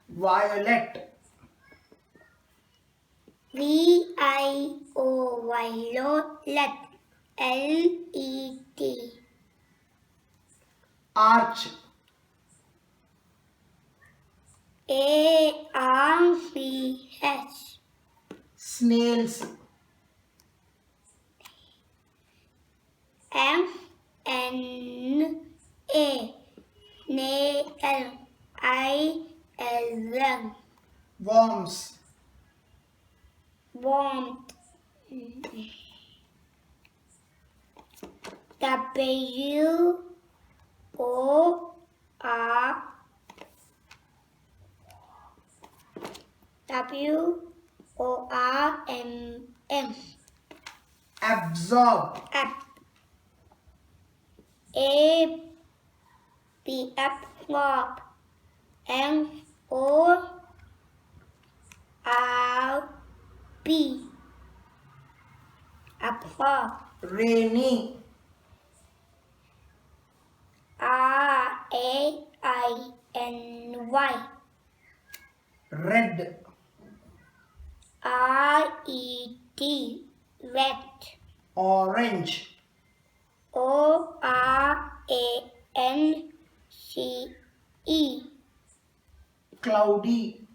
Violet. V-I-O, violet. L-E-T. Arch. A-R-C-H. Snails. M-N-A. Nail. I-L-M. Worms. Warmth. W-O-R. W-O-R-M-M. Absorb. Ab. A-B. Absorb. M-O-R-B. Absorb. Rainy. R-A-I-N-Y. Red. R-E-D. Red. Orange. O-R-A-N-C-E. Cloudy.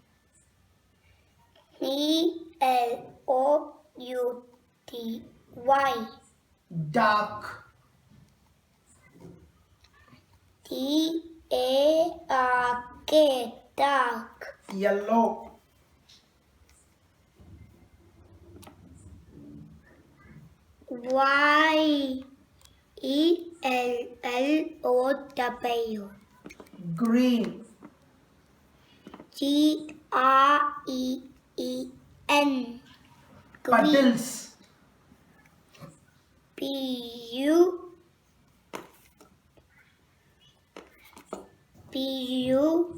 C-L-O-U-D-Y. Dark. D-A-R-K. Dark. Yellow. Y-E-L-L-O-W. Green. G-R-E-E-N. Puddles. P-U. P-U-D-D-L-E-M.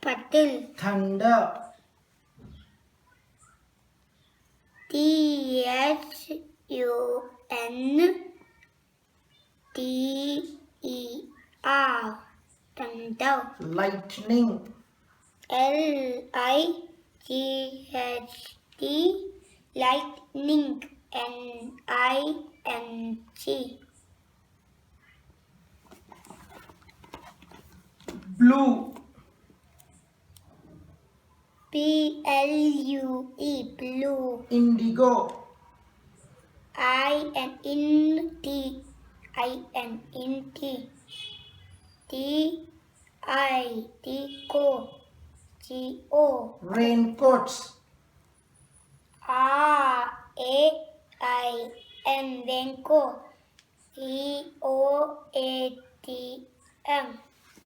Puddle. Thunder. T-H-U-N-D-E-R. Thunder. Lightning. L-I-G-H-T. Lightning. N-I-N-G. Blue. B-L-U-E. Blue. Indigo. I-N-T. I-N-T. D-I-D-Go. G-O. Raincoats. R-A-I-N. Raincoat. C-O-A-T-M.